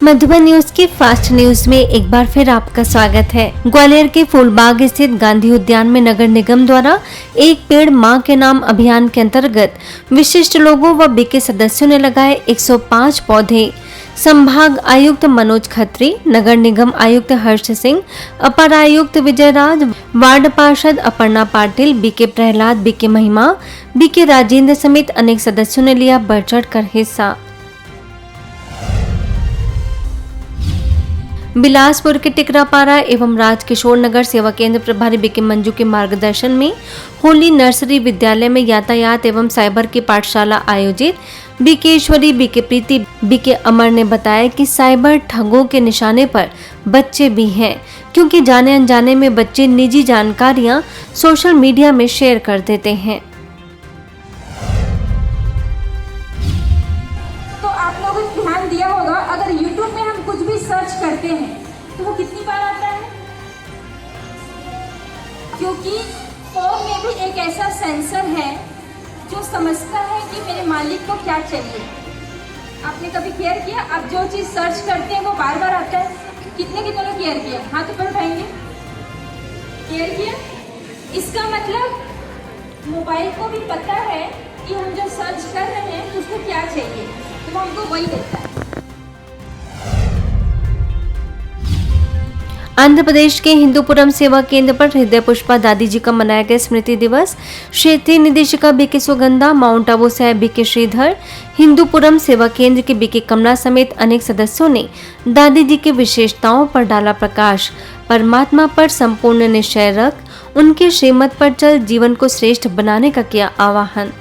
Madhuban news की fast news में एक बार फिर आपका स्वागत है। ग्वालियर के फूलबाग स्थित गांधी उद्यान में नगर निगम द्वारा एक पेड़ मां के नाम अभियान के अंतर्गत विशिष्ट लोगों व बीके सदस्यों ने लगाए 105 पौधे। संभाग आयुक्त मनोज खत्री, नगर निगम आयुक्त हर्ष सिंह, अपर आयुक्त विजय राज, वार्ड पार्षद अपर्णा पाटिल, बीके प्रहलाद, बीके महिमा, बीके राजेंद्र समेत अनेक सदस्यों ने लिया बढ़ चढ़ कर हिस्सा। बिलासपुर के टिकरापारा एवं राजकिशोर नगर सेवा केंद्र प्रभारी बीके मंजू के मार्गदर्शन में होली नर्सरी विद्यालय में यातायात एवं साइबर की पाठशाला आयोजित। बीकेश्वरी, बीके प्रीति, बीके अमर ने बताया कि साइबर ठगों के निशाने पर बच्चे भी हैं, क्योंकि जाने अनजाने में बच्चे निजी जानकारियां सोशल मीडिया में शेयर कर देते हैं। तो आप लोगों ने ध्यान दिया होगा, अगर YouTube में हम कुछ भी सर्च करते हैं तो वो कितनी बार आता है? क्योंकि फोन में भी एक ऐसा सेंसर है जो समझता है कि मेरे मालिक को क्या चाहिए। आपने कभी केयर किया? आप जो चीज़ सर्च करते हैं वो बार बार आता है। कितने लोग केयर किया? हाथ ऊपर उठाएंगे। केयर किया? इसका मतलब मोबाइल को भी पता है कि हम जो सर्च कर रहे हैं उसको क्या चाहिए, तो वो हमको वही देता है। आंध्र प्रदेश के हिंदूपुरम सेवा केंद्र पर हृदय पुष्पा दादी जी का मनाया गया स्मृति दिवस। क्षेत्रीय निदेशिका बीके सुगंधा, माउंट आबू से बीके श्रीधर, हिंदूपुरम सेवा केंद्र के बीके कमला समेत अनेक सदस्यों ने दादी जी की विशेषताओं पर डाला प्रकाश। परमात्मा पर संपूर्ण निश्चय रख, उनके श्रीमत पर चल, जीवन को श्रेष्ठ बनाने का किया आह्वान।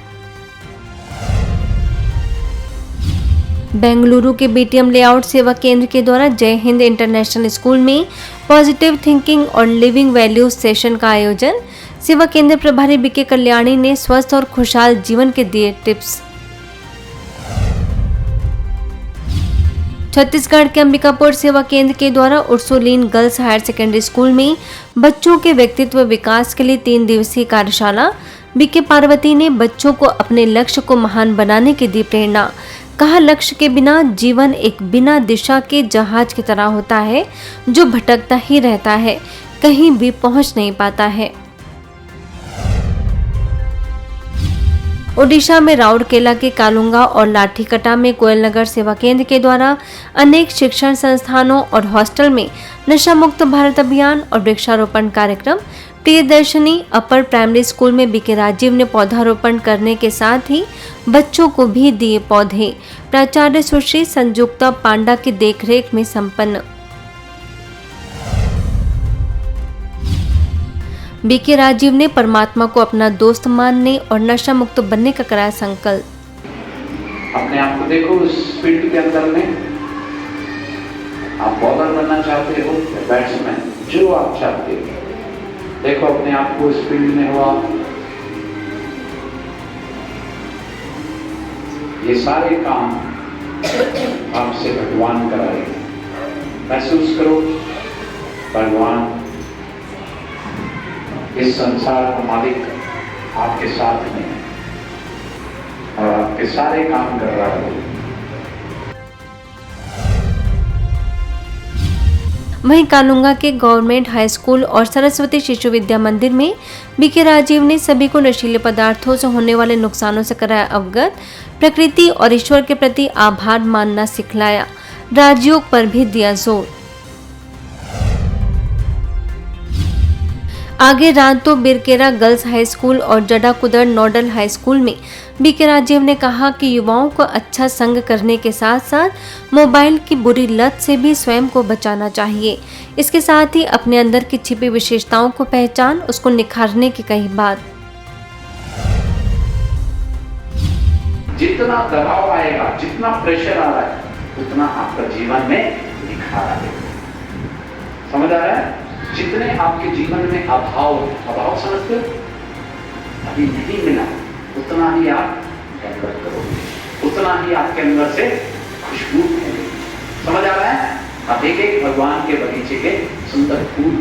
बेंगलुरु के बीटीएम लेआउट सेवा केंद्र के द्वारा जय हिंद इंटरनेशनल स्कूल में पॉजिटिव थिंकिंग और लिविंग वैल्यूज सेशन का आयोजन। सेवा केंद्र प्रभारी बीके कल्याणी ने स्वस्थ और खुशहाल जीवन के दिए टिप्स। छत्तीसगढ़ के अंबिकापुर सेवा केंद्र के द्वारा उर्सुलीन गर्ल्स हायर सेकेंडरी स्कूल में बच्चों के व्यक्तित्व विकास के लिए 3 दिवसीय कार्यशाला। बीके पार्वती ने बच्चों को अपने लक्ष्य को महान बनाने की दी प्रेरणा। कहा, लक्ष्य के बिना जीवन एक बिना दिशा के जहाज की तरह होता है जो भटकता ही रहता है, कहीं भी पहुंच नहीं पाता है। ओडिशा में राउरकेला के कालुंगा और लाठीकटा में कोयल नगर सेवा केंद्र के द्वारा अनेक शिक्षण संस्थानों और हॉस्टल में नशा मुक्त भारत अभियान और वृक्षारोपण कार्यक्रम। प्रियदर्शनी अपर प्राइमरी स्कूल में बीके राजीव ने पौधारोपण करने के साथ ही बच्चों को भी दिए पौधे। प्राचार्य सुश्री संजुक्ता पांडा की देखरेख में संपन्न। बीके राजीव ने परमात्मा को अपना दोस्त मानने और नशा मुक्त बनने का कराया संकल्प। अपने आप को देखो उस फील्ड के अंदर में, आप बॉलर बनना चाहते हो या बैट्समैन, जो आप चाहते हो, देखो अपने आप को इस फील्ड में हुआ। ये सारे काम आपसे भगवान कराएंगे। महसूस करो भगवान, इस संसार का मालिक आपके साथ में है और आपके सारे काम कर रहा है। वहीं कालुंगा के गवर्नमेंट हाई स्कूल और सरस्वती शिशु विद्या मंदिर में बीके राजीव ने सभी को नशीले पदार्थों से होने वाले नुकसानों से कराया अवगत। प्रकृति और ईश्वर के प्रति आभार मानना सिखलाया। राजयोग पर भी दिया जोर। आगे रांतो बिरकेरा गर्ल्स हाई स्कूल और जडाकुदर नोडल हाई स्कूल में बीके राजीव ने कहा कि युवाओं को अच्छा संग करने के साथ साथ मोबाइल की बुरी लत से भी स्वयं को बचाना चाहिए। इसके साथ ही अपने अंदर की छिपी विशेषताओं को पहचान, उसको निखारने की कही बात। जितना दबाव आएगा, जितना प्रेशर आ रहा है, उतना आपका जीवन में निखार आएगा। समझ आ रहा है? जितने आपके जीवन में अभाव समझते हो, अभी नहीं मिला, उतना ही आप डेवलप करोगे, उतना ही आपके अंदर से खुशबू फैलेगी। समझ आ रहा है? आप एक एक भगवान के बगीचे के सुंदर फूल।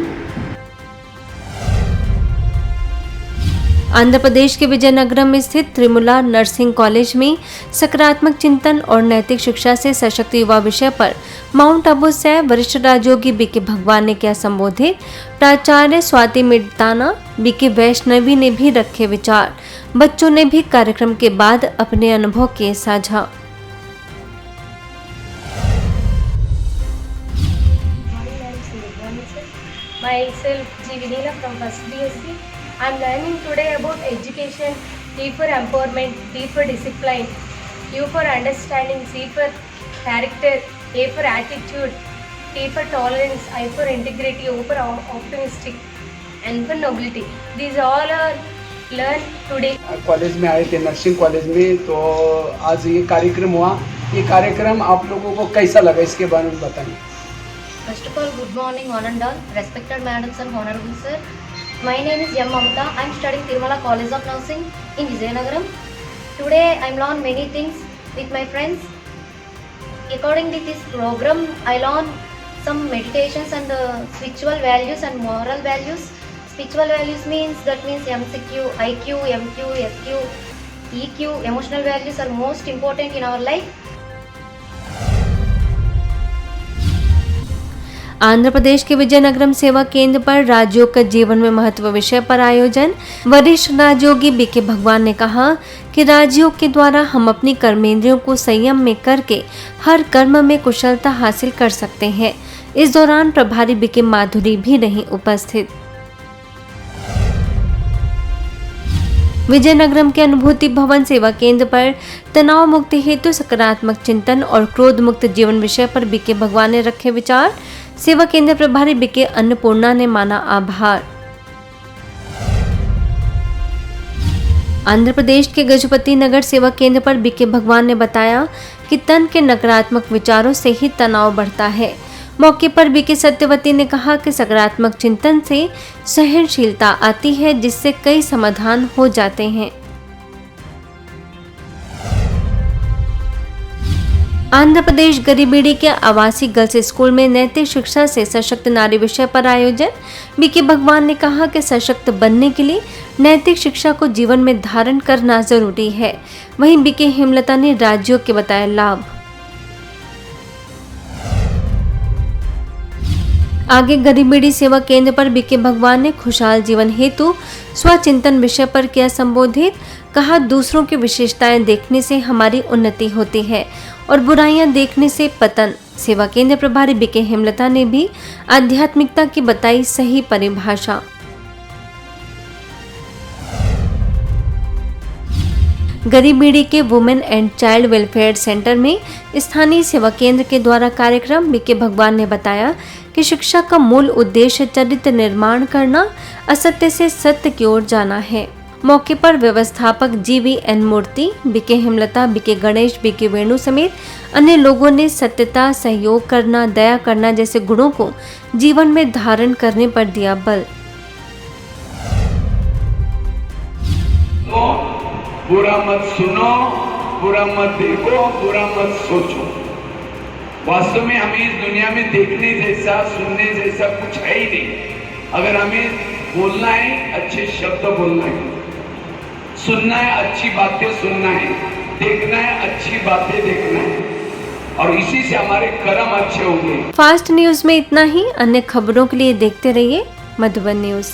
आंध्र प्रदेश के विजयनगरम स्थित त्रिमुला नर्सिंग कॉलेज में सकारात्मक चिंतन और नैतिक शिक्षा से सशक्त युवा विषय पर माउंट आबू से वरिष्ठ राजयोगी बीके भगवान ने किया संबोधित। प्राचार्य स्वाति मिर्ताना, बीके वैष्णवी ने भी रखे विचार। बच्चों ने भी कार्यक्रम के बाद अपने अनुभव किए साझा। Myself, G. Vinila from first BSc. I am learning today about education, E for empowerment, D for discipline, U for understanding, C for character, A for attitude, T for tolerance, I for integrity, O for optimistic, N for nobility. These all are learned today. College में आए थे, nursing college में, तो आज ये कार्यक्रम हुआ। ये कार्यक्रम आप लोगों को कैसा लगा, इसके बारे में बताएं। First of all, good morning, one and all, respected madams and honorable sir. My name is M. Mamata. I am studying Tirumala College of Nursing in Vizianagaram. Today, I am learn many things with my friends. According to this program, I learn some meditations and spiritual values and moral values. Spiritual values means MCQ, IQ, MQ, SQ, EQ. Emotional values are most important in our life. Andhra Pradesh के विजयनगरम सेवा केंद्र पर राजयोग का जीवन में महत्व विषय पर आयोजन। वरिष्ठ राजयोगी बीके भगवान ने कहा कि राजयोग के द्वारा हम अपनी कर्मेंद्रियों को संयम में करके हर कर्म में कुशलता हासिल कर सकते हैं। इस दौरान प्रभारी बीके माधुरी भी रहीं उपस्थित। विजयनगरम के अनुभूति भवन सेवा केंद्र पर तनाव मुक्ति हेतु सकारात्मक चिंतन और क्रोध मुक्त जीवन विषय पर बीके भगवान ने रखे विचार। सेवा केंद्र प्रभारी बीके अन्नपूर्णा ने माना आभार। आंध्र प्रदेश के गजपति नगर सेवा केंद्र पर बीके भगवान ने बताया कि तन के नकारात्मक विचारों से ही तनाव बढ़ता है। मौके पर बीके सत्यवती ने कहा कि सकारात्मक चिंतन से सहनशीलता आती है, जिससे कई समाधान हो जाते हैं। आंध्र प्रदेश गरीबीड़ी के आवासीय गर्ल्स स्कूल में नैतिक शिक्षा से सशक्त नारी विषय पर आयोजन। बीके भगवान ने कहा कि सशक्त बनने के लिए नैतिक शिक्षा को जीवन में धारण करना जरूरी है। वहीं बीके हेमलता ने राजयोग के बताए लाभ। आगे गरीबीड़ी सेवा केंद्र पर बीके भगवान ने खुशहाल जीवन हेतु स्वचिंतन विषय पर किया संबोधित। कहा, दूसरों की विशेषताएं देखने से हमारी उन्नति होती है और बुराइयां देखने से पतन। सेवा केंद्र प्रभारी बीके हेमलता ने भी आध्यात्मिकता की बताई सही परिभाषा। गरीबीड़ी के women and child welfare centre में स्थानीय सेवा केंद्र के द्वारा कार्यक्रम। बीके भगवान ने बताया कि शिक्षा का मूल उद्देश्य चरित्र निर्माण करना, असत्य से सत्य की ओर जाना है। मौके पर व्यवस्थापक GVN Murthy, BK Hemlata, BK Ganesh, BK Venu समेत अन्य लोगों ने सत्यता, सहयोग करना, दया करना जैसे गुणों को जीवन में धारण करने पर दिया बल। बुरा मत सुनो, बुरा मत देखो, बुरा मत सोचो। वास्तव में हमें इस दुनिया में देखने जैसा, सुनने जैसा कुछ है ही नहीं। अगर हमें बोलना है, अच्छे शब्द बोलना है, सुनना है, अच्छी बातें सुनना है, देखना है, अच्छी बातें देखना है, और इसी से हमारे कर्म अच्छे होंगे। फास्ट न्यूज में इतना ही। अन्य खबरों के लिए देखते रहिए मधुबन न्यूज।